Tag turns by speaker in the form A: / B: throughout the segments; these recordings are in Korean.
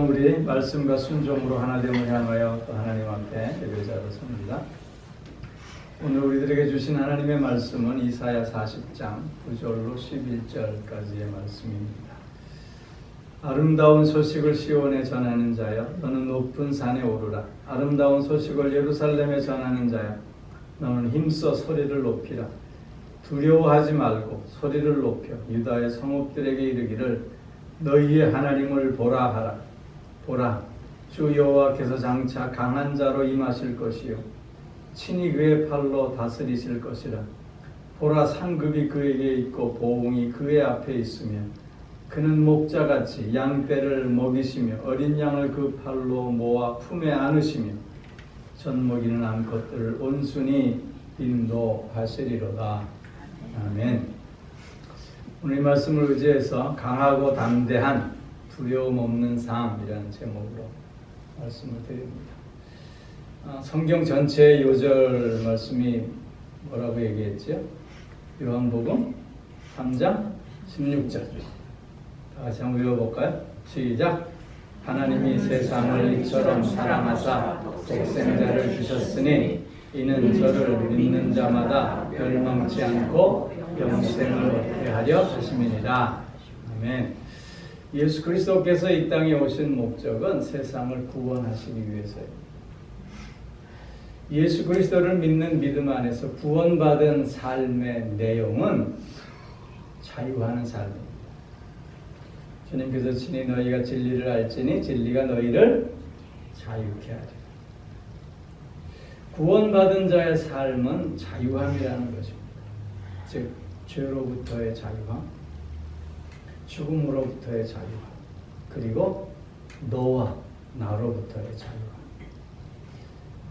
A: 우리 말씀과 순종으로 하나됨을 향하여 또 하나님 앞에 예배자로 섭니다. 오늘 우리들에게 주신 하나님의 말씀은 이사야 40장 9절로 11절까지의 말씀입니다. 아름다운 소식을 시온에 전하는 자여, 너는 높은 산에 오르라. 아름다운 소식을 예루살렘에 전하는 자여, 너는 힘써 소리를 높이라. 두려워하지 말고 소리를 높여 유다의 성읍들에게 이르기를 너희의 하나님을 보라 하라. 보라, 주 여호와께서 장차 강한 자로 임하실 것이요 친히 그의 팔로 다스리실 것이라. 보라, 상급이 그에게 있고 보응이 그의 앞에 있으며 그는 목자같이 양떼를 먹이시며 어린 양을 그 팔로 모아 품에 안으시며 젖먹이는 암컷들을 온순히 인도하시리로다. 아멘. 오늘 이 말씀을 의지해서 강하고 담대한 두려움 없는 삶이라는 제목으로 말씀을 드립니다. 성경 전체의 요절 말씀이 뭐라고 얘기했죠? 요한복음 3장 16절. 다 같이 한번 외워볼까요? 시작! 하나님이 세상을 이처럼 사랑하사 독생자를 주셨으니 이는 저를 믿는 자마다 멸망치 않고 영생을 얻게 하려 하심이니라. 아멘. 예수 그리스도께서 이 땅에 오신 목적은 세상을 구원하시기 위해서입니다. 예수 그리스도를 믿는 믿음 안에서 구원받은 삶의 내용은 자유하는 삶입니다. 주님께서 친히 너희가 진리를 알지니 진리가 너희를 자유케 하리라. 구원받은 자의 삶은 자유함이라는 것입니다. 즉 죄로부터의 자유함, 죽음으로부터의 자유함, 그리고 너와 나로부터의 자유함,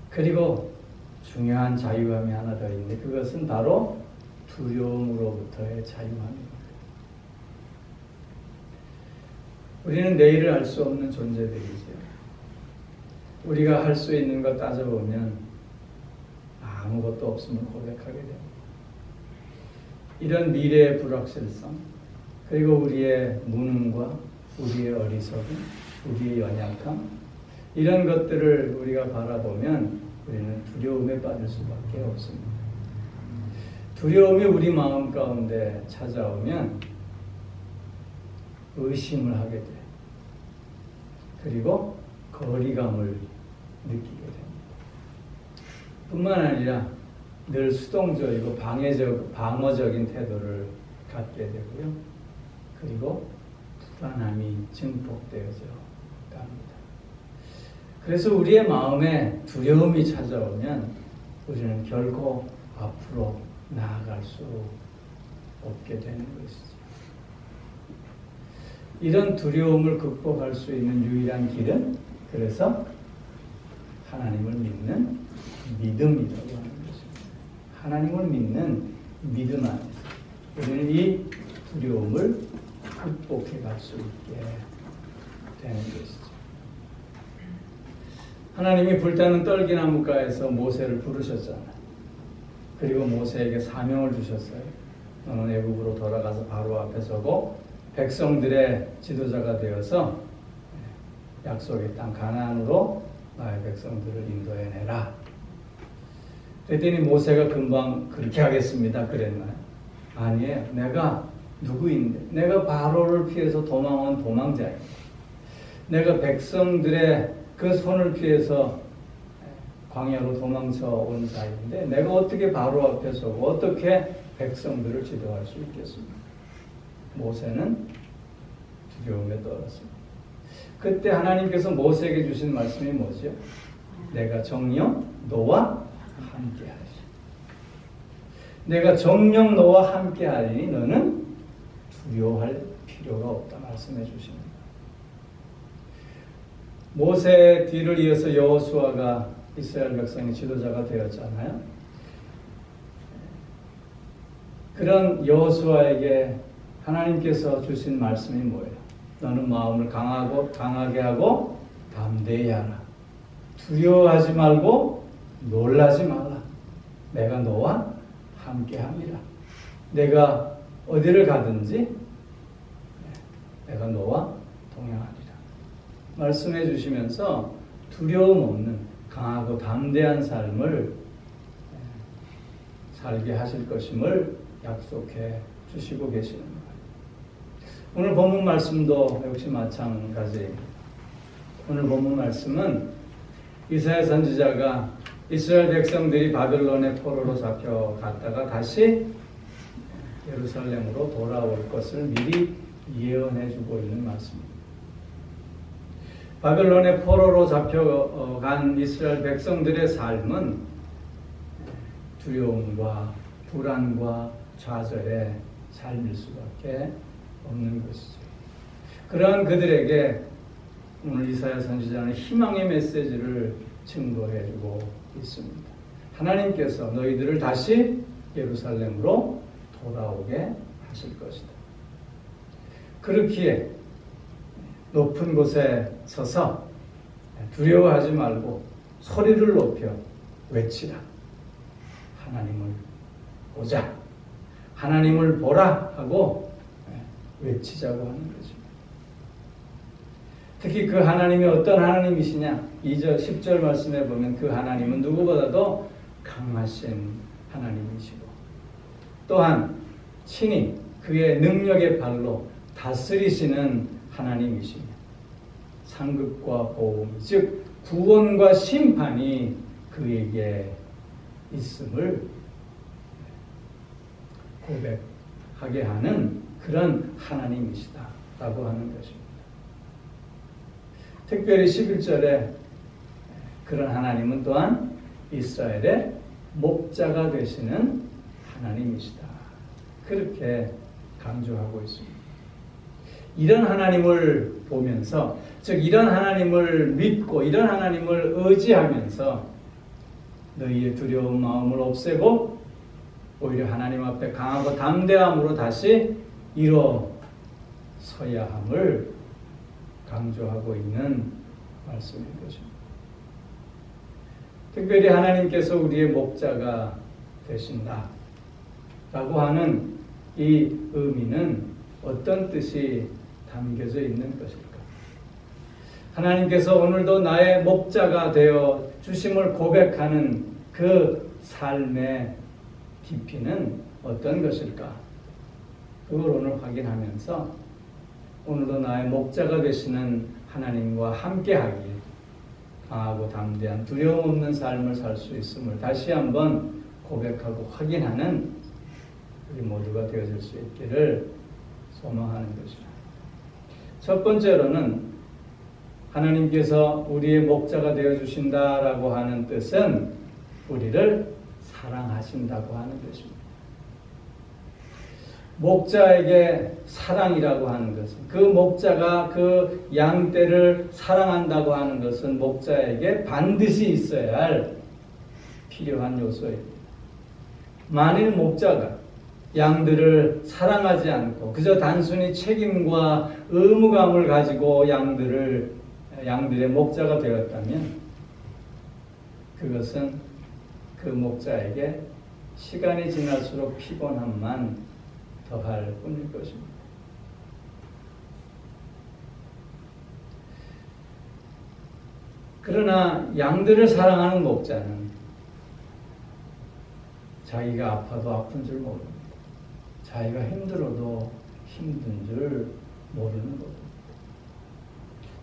A: 그리고 중요한 자유함이 하나 더 있는데 그것은 바로 두려움으로부터의 자유함입니다. 우리는 내일을 알 수 없는 존재들이죠. 우리가 할 수 있는 것 따져보면 아무것도 없음을 고백하게 됩니다. 이런 미래의 불확실성, 그리고 우리의 무능과 우리의 어리석음, 우리의 연약함, 이런 것들을 우리가 바라보면 우리는 두려움에 빠질 수밖에 없습니다. 두려움이 우리 마음 가운데 찾아오면 의심을 하게 돼요. 그리고 거리감을 느끼게 됩니다. 뿐만 아니라 늘 수동적이고 방어적인 태도를 갖게 되고요. 그리고 불안함이 증폭되어져 갑니다. 그래서 우리의 마음에 두려움이 찾아오면 우리는 결코 앞으로 나아갈 수 없게 되는 것이죠. 이런 두려움을 극복할 수 있는 유일한 길은 그래서 하나님을 믿는 믿음이라고 하는 것입니다. 하나님을 믿는 믿음 안에서 우리는 이 두려움을 극복해 갈 수 있게 되는 것이죠. 하나님이 불타는 떨기나무가에서 모세를 부르셨잖아요. 그리고 모세에게 사명을 주셨어요. 너는 애굽으로 돌아가서 바로 앞에 서고 백성들의 지도자가 되어서 약속의 땅 가나안으로 나의 백성들을 인도해내라. 그랬더니 모세가 금방 그렇게 하겠습니다 그랬나요? 아니에요. 내가 누구인데? 내가 바로를 피해서 도망온 도망자입니다. 내가 백성들의 그 손을 피해서 광야로 도망쳐 온 자인데 내가 어떻게 바로 앞에 서고 어떻게 백성들을 지도할 수 있겠습니까? 모세는 두려움에 떨었습니다. 그때 하나님께서 모세에게 주신 말씀이 뭐죠? 내가 정녕 너와 함께하리. 내가 정녕 너와 함께하리니 너는 두려워할 필요가 없다 말씀해 주십니다. 모세의 뒤를 이어서 여호수아가 이스라엘 백성의 지도자가 되었잖아요. 그런 여호수아에게 하나님께서 주신 말씀이 뭐예요? 너는 마음을 강하게 하고 담대히 하라. 두려워하지 말고 놀라지 말라. 내가 너와 함께함이라. 내가 어디를 가든지 내가 너와 동행하리라. 말씀해 주시면서 두려움 없는 강하고 담대한 삶을 살게 하실 것임을 약속해 주시고 계시는 거예요. 오늘 본문 말씀도 역시 마찬가지입니다. 오늘 본문 말씀은 이사야 선지자가 이스라엘 백성들이 바벨론의 포로로 잡혀갔다가 다시 예루살렘으로 돌아올 것을 미리 예언해 주고 있는 말씀입니다. 바벨론의 포로로 잡혀간 이스라엘 백성들의 삶은 두려움과 불안과 좌절의 삶일 수밖에 없는 것이죠. 그러한 그들에게 오늘 이사야 선지자는 희망의 메시지를 증거해 주고 있습니다. 하나님께서 너희들을 다시 예루살렘으로 돌아오게 하실 것이다. 그렇기에 높은 곳에 서서 두려워하지 말고 소리를 높여 외치라. 하나님을 보자. 하나님을 보라 하고 외치자고 하는 거죠. 특히 그 하나님이 어떤 하나님이시냐? 2절, 10절 말씀에 보면 그 하나님은 누구보다도 강하신 하나님이시고 또한 친히 그의 능력의 발로 다스리시는 하나님이시며 상급과 보험, 즉 구원과 심판이 그에게 있음을 고백하게 하는 그런 하나님이시다라고 하는 것입니다. 특별히 11절에 그런 하나님은 또한 이스라엘의 목자가 되시는 하나님이시다. 그렇게 강조하고 있습니다. 이런 하나님을 보면서, 즉 이런 하나님을 믿고 이런 하나님을 의지하면서 너희의 두려운 마음을 없애고 오히려 하나님 앞에 강하고 담대함으로 다시 일어서야 함을 강조하고 있는 말씀인 것입니다. 특별히 하나님께서 우리의 목자가 되신다 라고 하는 이 의미는 어떤 뜻이 담겨져 있는 것일까? 하나님께서 오늘도 나의 목자가 되어 주심을 고백하는 그 삶의 깊이는 어떤 것일까? 그걸 오늘 확인하면서 오늘도 나의 목자가 되시는 하나님과 함께하기에 강하고 담대한 두려움 없는 삶을 살 수 있음을 다시 한번 고백하고 확인하는 우리 모두가 되어질 수 있기를 소망하는 것입니다. 첫 번째로는 하나님께서 우리의 목자가 되어주신다라고 하는 뜻은 우리를 사랑하신다고 하는 것입니다. 목자에게 사랑이라고 하는 것은, 그 목자가 그 양떼를 사랑한다고 하는 것은 목자에게 반드시 있어야 할 필요한 요소입니다. 만일 목자가 양들을 사랑하지 않고 그저 단순히 책임과 의무감을 가지고 양들의 목자가 되었다면 그것은 그 목자에게 시간이 지날수록 피곤함만 더할 뿐일 것입니다. 그러나 양들을 사랑하는 목자는 자기가 아파도 아픈 줄 모릅니다. 자기가 힘들어도 힘든 줄 모르는 겁니다.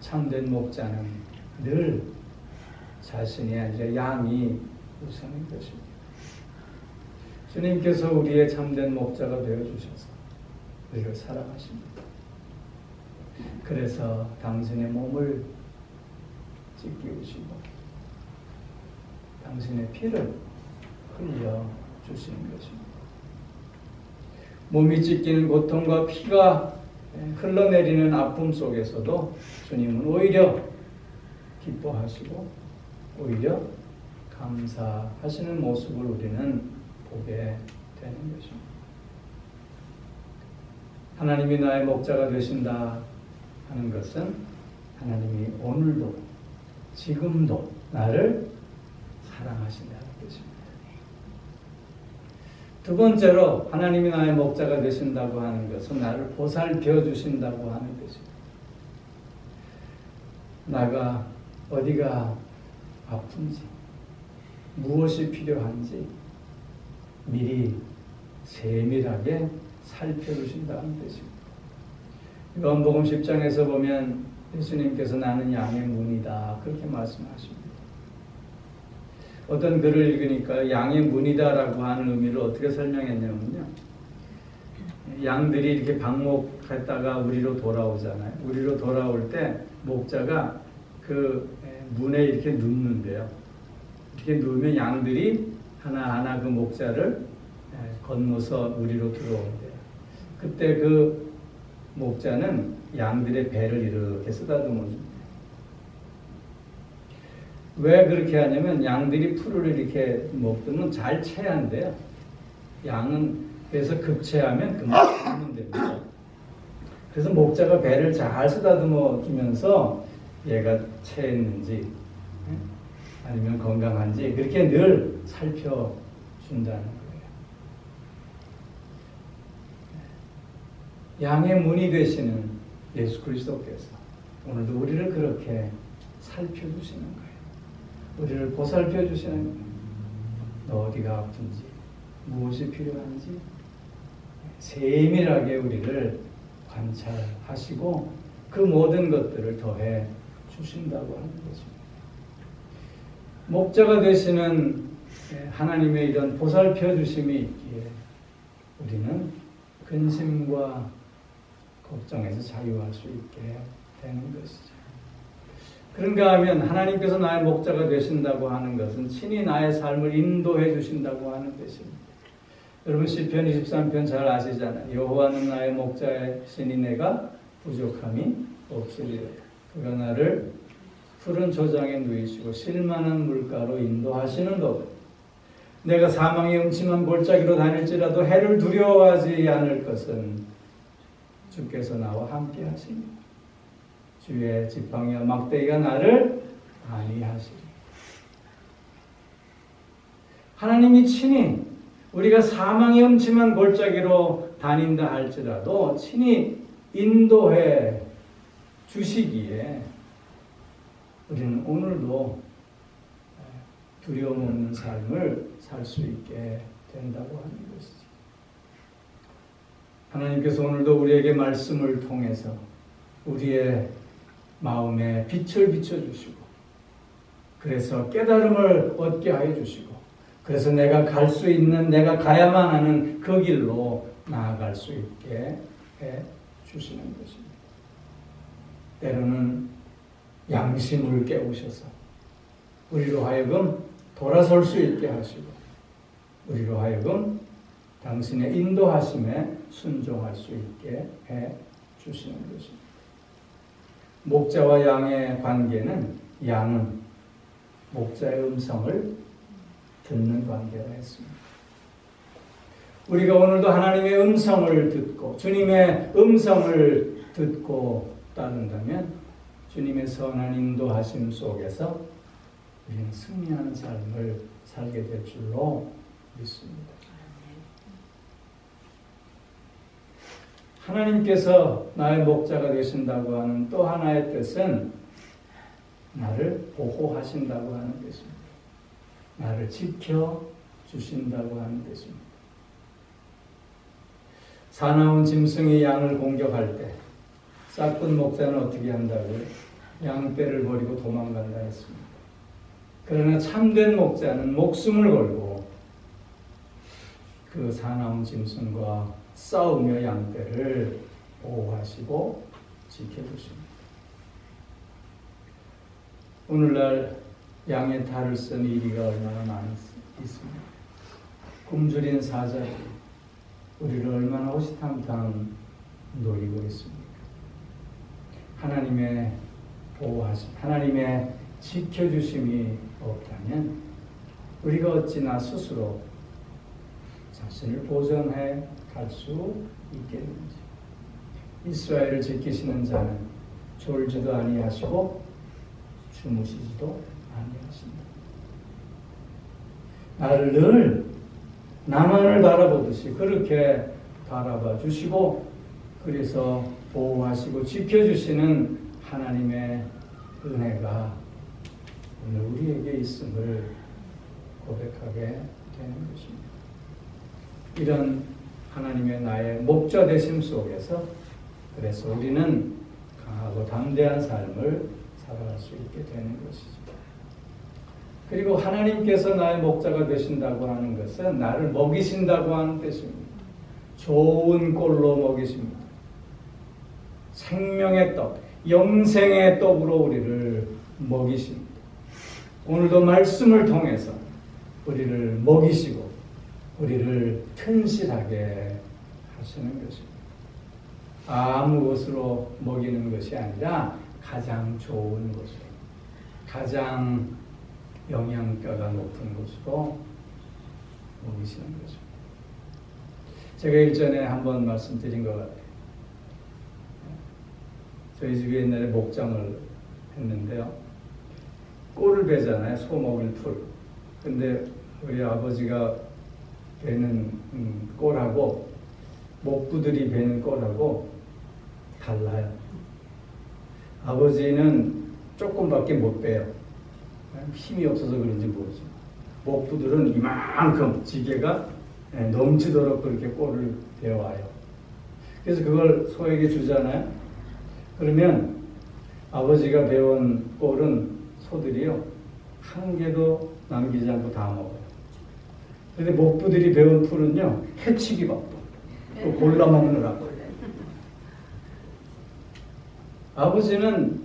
A: 참된 목자는 늘 자신이 아니라 양이 우선인 것입니다. 주님께서 우리의 참된 목자가 되어주셔서 우리를 사랑하십니다. 그래서 당신의 몸을 찢기우시고 당신의 피를 흘려 주시는 것입니다. 몸이 찢기는 고통과 피가 흘러내리는 아픔 속에서도 주님은 오히려 기뻐하시고 오히려 감사하시는 모습을 우리는 보게 되는 것입니다. 하나님이 나의 목자가 되신다 하는 것은 하나님이 오늘도 지금도 나를 사랑하신다는 뜻입니다. 두 번째로 하나님이 나의 목자가 되신다고 하는 것은 나를 보살펴 주신다고 하는 것입니다. 나가 어디가 아픈지, 무엇이 필요한지 미리 세밀하게 살펴주신다는 뜻입니다. 요한복음 10장에서 보면 예수님께서 나는 양의 문이다 그렇게 말씀하십니다. 어떤 글을 읽으니까 양의 문이다라고 하는 의미를 어떻게 설명했냐면요. 양들이 이렇게 방목했다가 우리로 돌아오잖아요. 우리로 돌아올 때 목자가 그 문에 이렇게 눕는데요. 이렇게 누우면 양들이 하나하나 그 목자를 건너서 우리로 들어온대요. 그때 그 목자는 양들의 배를 이렇게 쓰다듬어 줍니다. 왜 그렇게 하냐면 양들이 풀을 이렇게 먹으면 잘 체한대요. 양은 그래서 급체하면 그만 죽는 됩니다. 그래서 목자가 배를 잘 쓰다듬어 주면서 얘가 체했는지 아니면 건강한지 그렇게 늘 살펴준다는 거예요. 양의 문이 되시는 예수 그리스도께서 오늘도 우리를 그렇게 살펴주시는 거예요. 우리를 보살펴 주시는 거예요. 너 어디가 아픈지, 무엇이 필요한지 세밀하게 우리를 관찰하시고 그 모든 것들을 더해 주신다고 하는 것입니다. 목자가 되시는 하나님의 이런 보살펴 주심이 있기에 우리는 근심과 걱정에서 자유할 수 있게 되는 것이죠. 그런가 하면 하나님께서 나의 목자가 되신다고 하는 것은 친히 나의 삶을 인도해 주신다고 하는 것입니다. 여러분 시편 23편 잘 아시잖아요. 여호와는 나의 목자이시니 내가 부족함이 없으리라. 그가 나를 푸른 초장에 누이시고 실만한 물가로 인도하시는 것. 내가 사망의 음침한 골짜기로 다닐지라도 해를 두려워하지 않을 것은 주께서 나와 함께 하십니다. 주의 지팡이와 막대기가 나를 안위하시리. 하나님이 친히 우리가 사망의 음침한 골짜기로 다닌다 할지라도 친히 인도해 주시기에 우리는 오늘도 두려움 없는 삶을 살 수 있게 된다고 하는 것이죠. 하나님께서 오늘도 우리에게 말씀을 통해서 우리의 마음에 빛을 비춰주시고 그래서 깨달음을 얻게 하여 주시고 그래서 내가 갈 수 있는 내가 가야만 하는 그 길로 나아갈 수 있게 해 주시는 것입니다. 때로는 양심을 깨우셔서 우리로 하여금 돌아설 수 있게 하시고 우리로 하여금 당신의 인도하심에 순종할 수 있게 해 주시는 것입니다. 목자와 양의 관계는 양은 목자의 음성을 듣는 관계라 했습니다. 우리가 오늘도 하나님의 음성을 듣고 주님의 음성을 듣고 따른다면 주님의 선한 인도하심 속에서 우리는 승리하는 삶을 살게 될 줄로 믿습니다. 하나님께서 나의 목자가 되신다고 하는 또 하나의 뜻은 나를 보호하신다고 하는 것입니다. 나를 지켜주신다고 하는 것입니다. 사나운 짐승이 양을 공격할 때 싹군 목자는 어떻게 한다고요? 양떼를 버리고 도망간다 했습니다. 그러나 참된 목자는 목숨을 걸고 그 사나운 짐승과 싸우며 양떼를 보호하시고 지켜주십니다. 오늘날 양의 탈을 쓴 이리가 얼마나 많이 있습니다. 굶주린 사자들이 우리를 얼마나 호시탐탐 노리고 있습니까? 하나님의 보호하심, 하나님의 지켜주심이 없다면 우리가 어찌나 스스로 자신을 보존해 갈 수 있겠는지. 이스라엘을 지키시는 자는 졸지도 아니하시고 주무시지도 아니하신다. 나를 늘 나만을 바라보듯이 그렇게 바라봐 주시고 그래서 보호하시고 지켜주시는 하나님의 은혜가 오늘 우리에게 있음을 고백하게 되는 것입니다. 이런 하나님의 나의 목자 되심 속에서 그래서 우리는 강하고 담대한 삶을 살아갈 수 있게 되는 것이죠. 그리고 하나님께서 나의 목자가 되신다고 하는 것은 나를 먹이신다고 하는 뜻입니다. 좋은 꼴로 먹이십니다. 생명의 떡, 영생의 떡으로 우리를 먹이십니다. 오늘도 말씀을 통해서 우리를 먹이시고 우리를 튼실하게 하시는 것입니다. 아무 것으로 먹이는 것이 아니라 가장 좋은 것으로, 가장 영양가가 높은 것으로 먹이시는 것입니다. 제가 일전에 한번 말씀드린 것 같아요. 저희 집에 옛날에 목장을 했는데요. 꼴을 베잖아요. 소 먹일 풀. 근데 우리 아버지가 베는 꼴하고 목부들이 베는 꼴하고 달라요. 아버지는 조금밖에 못 베요. 힘이 없어서 그런지 모르죠. 목부들은 이만큼 지게가 넘치도록 그렇게 꼴을 베어와요. 그래서 그걸 소에게 주잖아요. 그러면 아버지가 베온 꼴은 소들이요, 한 개도 남기지 않고 다 먹어요. 그런데 목부들이 베온 풀은요, 해치기 바빠. 또 골라 먹느라고. 아버지는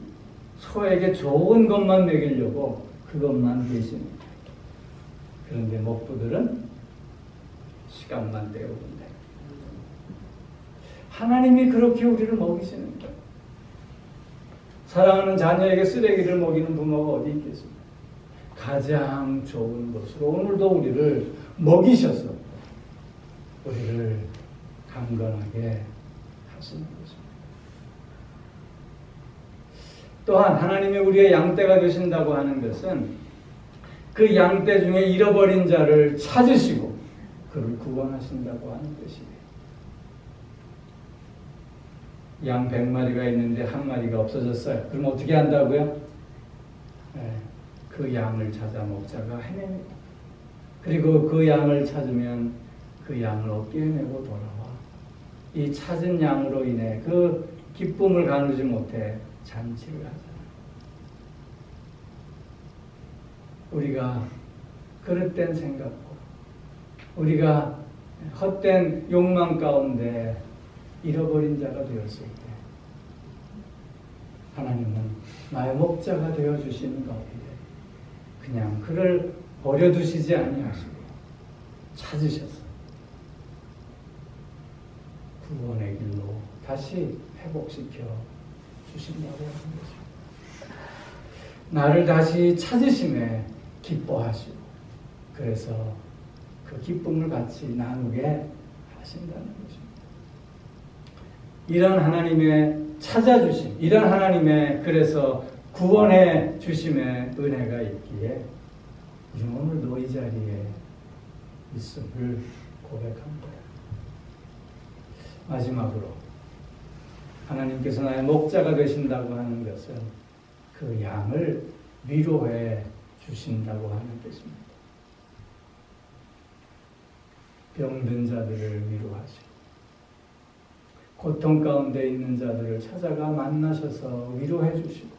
A: 소에게 좋은 것만 먹이려고 그것만 계십니다. 그런데 목부들은 시간만 때우는데 하나님이 그렇게 우리를 먹이시는 거예요. 사랑하는 자녀에게 쓰레기를 먹이는 부모가 어디 있겠습니까? 가장 좋은 것으로 오늘도 우리를 먹이셔서 우리를 강건하게 하시는 것입니다. 또한 하나님이 우리의 양떼가 되신다고 하는 것은 그 양떼 중에 잃어버린 자를 찾으시고 그를 구원하신다고 하는 뜻이에요. 양 100마리가 있는데 한 마리가 없어졌어요. 그럼 어떻게 한다고요? 그 양을 찾아 목자가 헤맵니다. 그리고 그 양을 찾으면 그 양을 어깨에 메고 돌아와 이 찾은 양으로 인해 그 기쁨을 가누지 못해 잔치를 하잖아요. 우리가 그릇된 생각과 우리가 헛된 욕망 가운데 잃어버린 자가 되었을 때 하나님은 나의 목자가 되어주시는 가운데 그냥 그를 버려두시지 아니하시고 찾으셔서 구원의 길로 다시 회복시켜 주신다고 하는 것입니다. 나를 다시 찾으심에 기뻐하시고 그래서 그 기쁨을 같이 나누게 하신다는 것입니다. 이런 하나님의 찾아주심, 이런 하나님의 그래서 구원해 주심의 은혜가 있기에 우리는 오늘도 이 자리에 있음을 고백한 거예요. 마지막으로 하나님께서 나의 목자가 되신다고 하는 것은 그 양을 위로해 주신다고 하는 뜻입니다. 병든 자들을 위로하시고 고통 가운데 있는 자들을 찾아가 만나셔서 위로해 주시고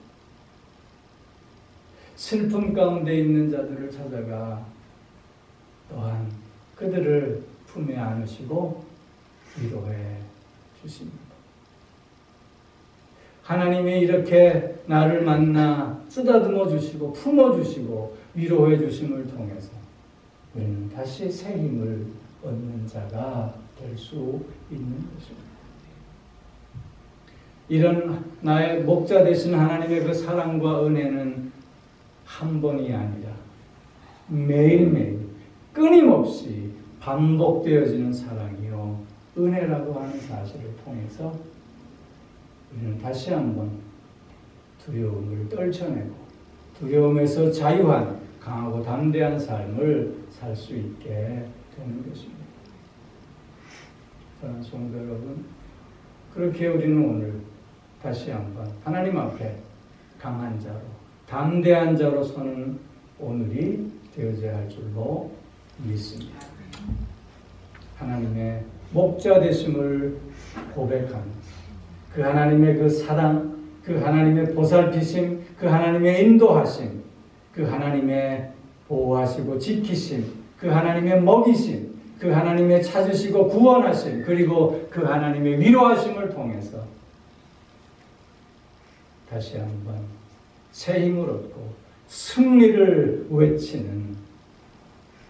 A: 슬픔 가운데 있는 자들을 찾아가 또한 그들을 품에 안으시고 위로해 주십니다. 하나님이 이렇게 나를 만나 쓰다듬어 주시고 품어 주시고 위로해 주심을 통해서 우리는 다시 새 힘을 얻는 자가 될 수 있는 것입니다. 이런 나의 목자 되신 하나님의 그 사랑과 은혜는 한 번이 아니라 매일매일 끊임없이 반복되어지는 사랑이요 은혜라고 하는 사실을 통해서 우리는 다시 한번 두려움을 떨쳐내고 두려움에서 자유한 강하고 담대한 삶을 살 수 있게 되는 것입니다. 사랑하는 성도 여러분, 그렇게 우리는 오늘 다시 한번 하나님 앞에 강한 자로, 담대한 자로 서는 오늘이 되어져야 할 줄로 믿습니다. 하나님의 목자 되심을 고백하면서 그 하나님의 그 사랑, 그 하나님의 보살피심, 그 하나님의 인도하심, 그 하나님의 보호하시고 지키심, 그 하나님의 먹이심, 그 하나님의 찾으시고 구원하심, 그리고 그 하나님의 위로하심을 통해서 다시 한번 새 힘을 얻고 승리를 외치는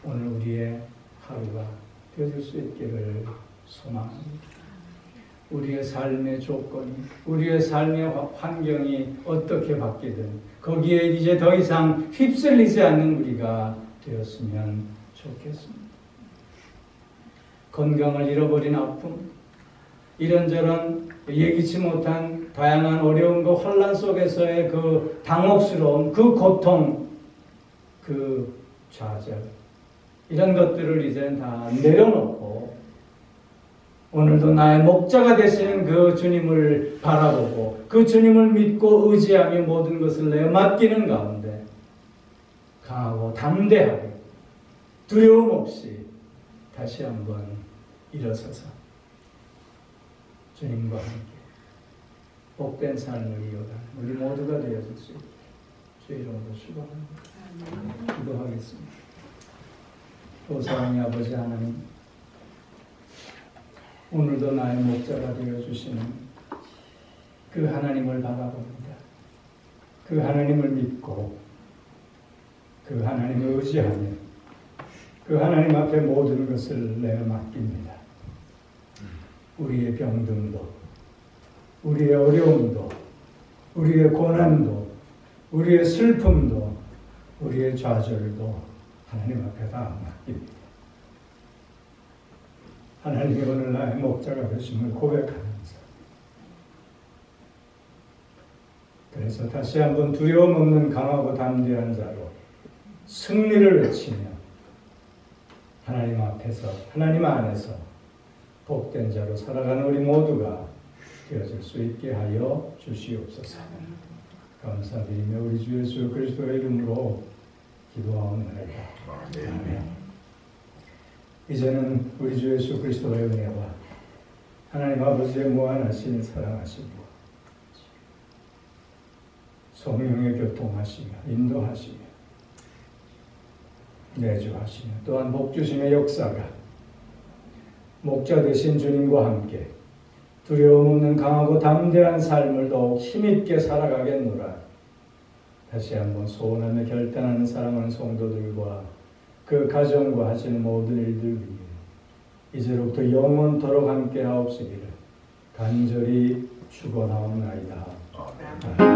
A: 오늘 우리의 하루가 되어질 수 있기를 소망합니다. 우리의 삶의 조건이, 우리의 삶의 환경이 어떻게 바뀌든 거기에 이제 더 이상 휩쓸리지 않는 우리가 되었으면 좋겠습니다. 건강을 잃어버린 아픔, 이런저런 예기치 못한 다양한 어려움과 혼란 속에서의 그 당혹스러움, 그 고통, 그 좌절, 이런 것들을 이제는 다 내려놓고 오늘도 나의 목자가 되시는 그 주님을 바라보고 그 주님을 믿고 의지하며 모든 것을 내어 맡기는 가운데 강하고 담대하게 두려움 없이 다시 한번 일어서서 주님과 함께 복된 삶을 이어가는 우리 모두가 되어질 수 있게 주의 이름으로 축원합니다. 기도하겠습니다. 오 사랑의 아버지 하나님, 오늘도 나의 목자가 되어주시는 그 하나님을 바라봅니다. 그 하나님을 믿고 그 하나님을 의지하며 그 하나님 앞에 모든 것을 내어 맡깁니다. 우리의 병듦도, 우리의 어려움도, 우리의 고난도, 우리의 슬픔도, 우리의 좌절도 하나님 앞에 다 맡깁니다. 하나님이 오늘 나의 목자가 되심을 고백하면서 그래서 다시 한번 두려움 없는 강하고 담대한 자로 승리를 외치며 하나님 앞에서, 하나님 안에서 복된 자로 살아가는 우리 모두가 되어질 수 있게 하여 주시옵소서. 감사드리며 우리 주 예수 그리스도의 이름으로 기도하옵나이다. 아멘. 이제는 우리 주 예수 그리스도의 은혜와 하나님 아버지의 무한하신 사랑하시고 성령의 교통하시며 인도하시며 내주하시며 또한 복주심의 역사가 목자 되신 주님과 함께 두려움 없는 강하고 담대한 삶을 더욱 힘있게 살아가겠노라. 다시 한번 소원하며 결단하는 사랑하는 성도들과 그 가정과 하시는 모든 일들 위해 이제로부터 영원토록 함께 하옵시기를 간절히 축원하옵나이다. 아멘.